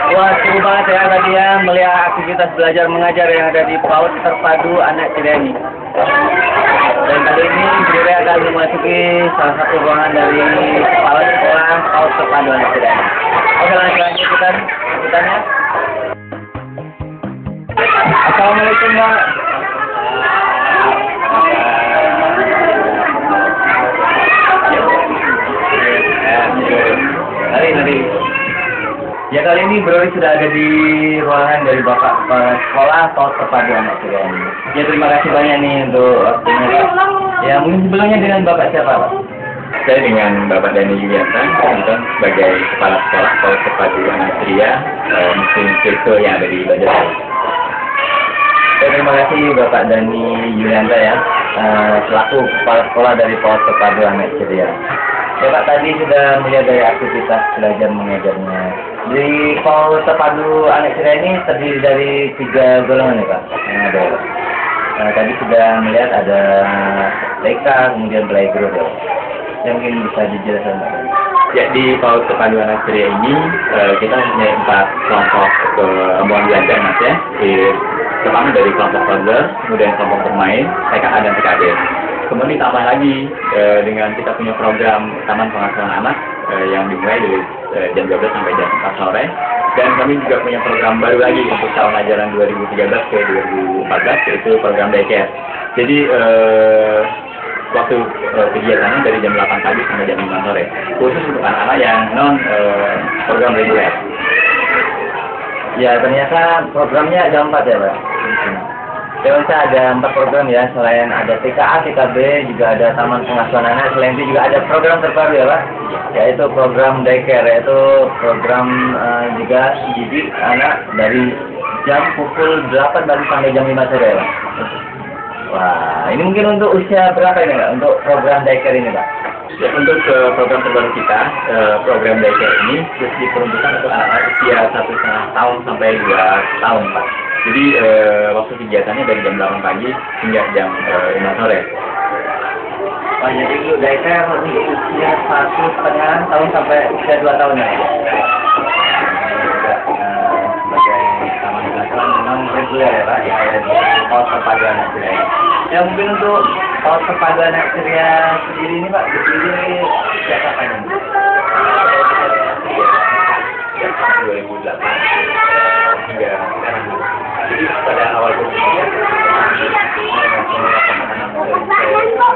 Wah, seru banget ya tadi ya melihat aktivitas belajar mengajar yang ada di PAUD Terpadu Anak Ciliani. Dan kali ini Bire akan memasuki salah satu ruangan dari kepala sekolah PAUD Terpadu Anak Ciliani. Oke, langsung aja kita ya. Assalamualaikum, Mbak. Mari. Ya, kali ini Bro sudah ada di ruangan dari Bapak Kepala Sekolah PAUD Terpadu Anak Ciliani. Ya, terima kasih banyak nih untuk waktunya, Pak. Ya, mungkin sebelumnya dengan Bapak siapa, Pak? Saya dengan Bapak Dani Yulianto, kebetulan sebagai Kepala Sekolah PAUD Terpadu Anak Ciliani, Muslim Circle yang ada di Banjar. Ya, terima kasih Bapak Dani Yulianto ya, selaku Kepala Sekolah dari PAUD Terpadu Anak Ciliani. Ya Pak, tadi sudah melihat dari aktivitas belajar mengajarnya. Di PAUD Terpadu Anak Ciliani ini terdiri dari 3 golongan ya Pak? Yang ada ya Pak? Tadi sudah melihat ada TK, kemudian playgroup ya Pak? Yang mungkin bisa dijelaskan Pak? Ya, di PAUD Terpadu Anak Ciliani ini kita mempunyai 4 kelompok rombongan belajar Mas ya. Pertama dari kelompok toddler, kemudian kelompok bermain, TKA dan TKD. Kemudian ditambah lagi dengan kita punya program Taman Pengasuhan Anak yang dimulai dari jam 12 sampai jam 4 sore. Dan kami juga punya program baru lagi untuk tahun ajaran 2013 ke 2014, yaitu program daycare. Jadi waktu kegiatannya dari jam 8 pagi sampai jam 5 sore, khusus untuk anak-anak yang non program reguler. Ya, ternyata programnya ada 4 ya Pak? Ya, ada 4 program ya, selain ada TKA, TKB, juga ada Taman Pengasuhan Anak, selain itu juga ada program terbaru ya Pak, yaitu program daycare, yaitu program juga didik anak dari jam pukul 8 pagi sampai jam 5 sore ya Pak. Wah, ini mungkin untuk usia berapa ini Pak, untuk program daycare ini Pak? Ya, untuk program terbaru kita, program daycare ini diperuntukkan untuk anak-anak usia 1,5 tahun sampai 2 tahun Pak. Jadi waktu kegiatannya dari jam 8 pagi hingga jam 5 sore. Oh, jadi itu daycare untuk usia 1,5 tahun sampai usia 2 tahun ya? Juga sebagai taman pengasuhan non reguler ya Pak, yang ada di PAUD Terpadu Anak Ciliani. Ya, mungkin untuk PAUD Terpadu Anak Ciliani sendiri ini Pak, berdiri sejak kapan ini? 2008 hingga sekarang. Jadi pada awal berdirinya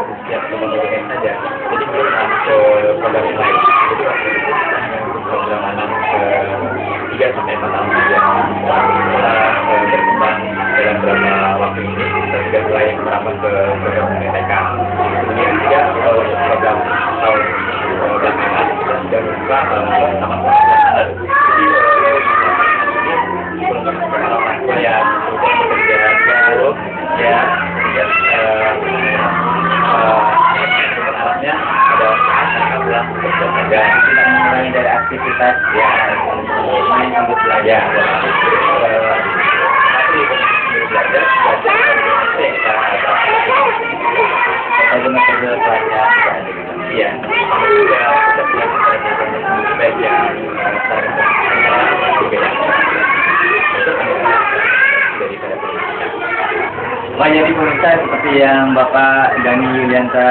setiap kemudian saja. Jadi belum ke program yang lain. Jadi waktu itu hanya untuk program anak 3 sampai 4 tahun saja. Setelah berkembang dalam beberapa waktu ini, kita sudah mulai merapat ke program TK. Kemudian juga untuk program tahun belakangan kita sudah membuka taman pengasuhan anak. Jadi pengalaman saya sudah bekerja jauh ya, kemudian anaknya ada saat bekerja saja. Kita mulai dari aktivitas ya, main sambil belajar. Belajar bagaimana kerja pelajar iya, kita punya baik yang Jadi pemirsa, seperti yang Bapak Dani Yulianto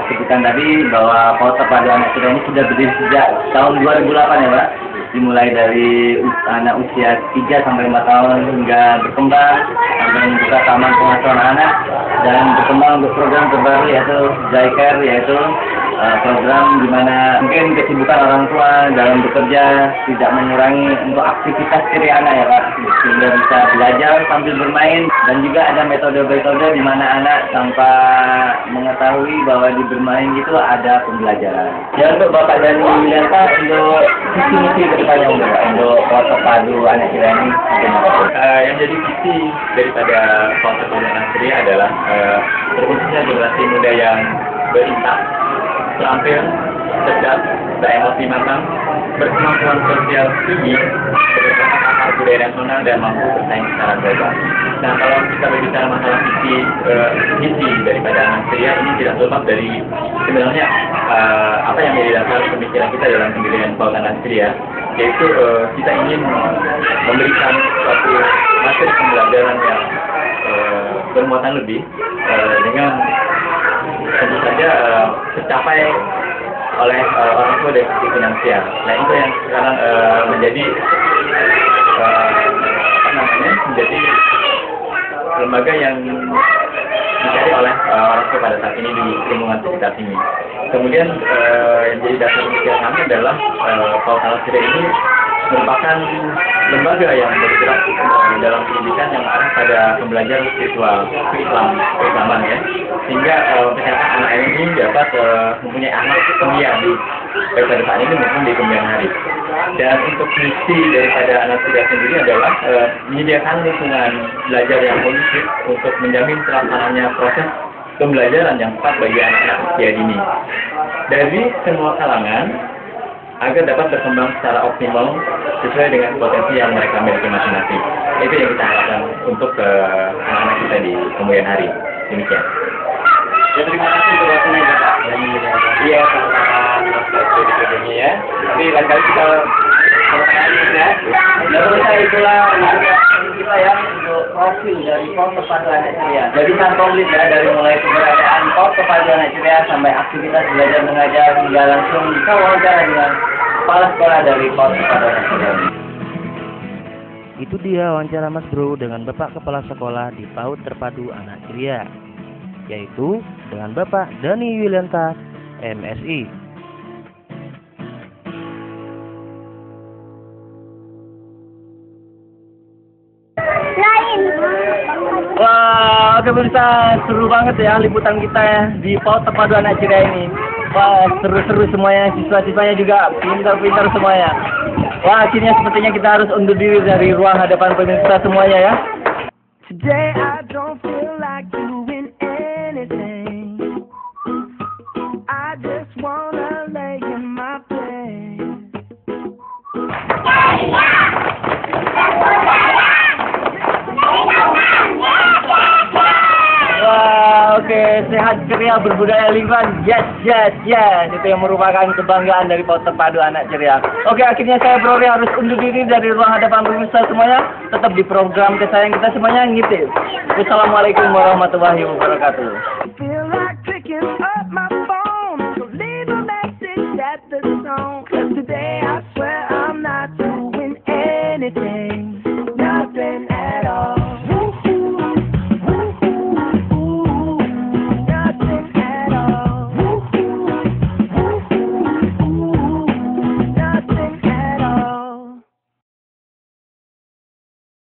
sebutkan tadi, bahwa PAUD Terpadu Anak Ciliani ini sudah berdiri sejak tahun 2008 ya Pak, dimulai dari anak usia 3 sampai 5 tahun hingga berkembang sampai membuka Taman Pengasuhan Anak dan berkembang untuk program terbaru yaitu daycare, yaitu program di mana mungkin kesibukan orang tua dalam bekerja tidak mengurangi untuk aktivitas diri anak ya Pak, sehingga bisa belajar sambil bermain, dan juga ada metode-metode di mana anak tanpa mengetahui bahwa di bermain itu ada pembelajaran. Ya, untuk Bapak dan Yulianto, untuk visi-misi ke depannya untuk PAUD Terpadu Anak Ciliani yang jadi visi daripada PAUD Terpadu Anak Ciliani adalah terkhususnya generasi muda yang berintak, terampil, cerdas, beremosi matang, berkemampuan sosial tinggi, berdasarkan akar budaya nasional dan mampu bersaing secara global. Nah, kalau kita berbicara masalah visi daripada Anak Ciliani ini tidak terlepas dari sebenarnya apa yang menjadi dasar pemikiran kita dalam pendirian PAUD Anak Ciliani. yaitu kita ingin memberikan suatu materi pembelajaran yang bermuatan lebih dengan tentu saja tercapai oleh orang tua dari sisi finansial. Nah itu yang sekarang menjadi menjadi lembaga yang dicari oleh orang tua pada saat ini di lingkungan sekitar sini. Kemudian yang jadi dasar pemikiran kami adalah Paut Anak Ceria ini merupakan lembaga yang bergerak dalam pendidikan yang arah pada pembelajaran spiritual, keislaman ya, sehingga kesehatan anak ini dapat mempunyai anak setia baik pada saat ini maupun di kemudian hari. Dan untuk misi daripada Anak Ceria sendiri adalah menyediakan lingkungan belajar yang kondusif untuk menjamin terlaksananya proses pembelajaran yang tepat bagi anak-anak usia dini dari semua kalangan agar dapat berkembang secara optimal sesuai dengan potensi yang mereka miliki masing-masing. Itu yang kita harapkan untuk anak-anak kita di kemudian hari. Demikian. Ya, terima kasih untuk waktunya Bapak. Iya, sama-sama ya. Tapi lain kali kita ya. Menurut saya itulah kita ya untuk profil dari Paut Terpadu Anak Ceria. Jadi sangat komplit ya, dari mulai keberadaan Paut Terpadu Anak Ceria sampai aktivitas belajar mengajar hingga langsung bisa wawancara dengan kepala sekolah dari Paut Terpadu Anak Ceria. Itu dia wawancara Mas Bro dengan Bapak Kepala Sekolah di Paut Terpadu Anak Ceria, yaitu dengan Bapak Dani Yulianta, MSI. Wah, oke pemirsa, seru banget ya liputan kita ya di Paut Terpadu Anak Ceria ini. Wah, seru-seru semuanya, siswa-siswanya juga pintar-pintar semuanya. Wah, akhirnya sepertinya kita harus undur diri dari ruang hadapan pemirsa semuanya ya. Today I don't feel like doing anything. I just wanna lay in my bed. Wah, oke, sehat ceria berbudaya lingkungan. Yes. Itu yang merupakan kebanggaan dari Paut Terpadu Anak Ceria. Oke, akhirnya saya Brori harus undur diri dari ruang hadapan pemirsa semuanya. Tetap di program kesayangan kita semuanya ngitip. Wassalamualaikum warahmatullahi wabarakatuh.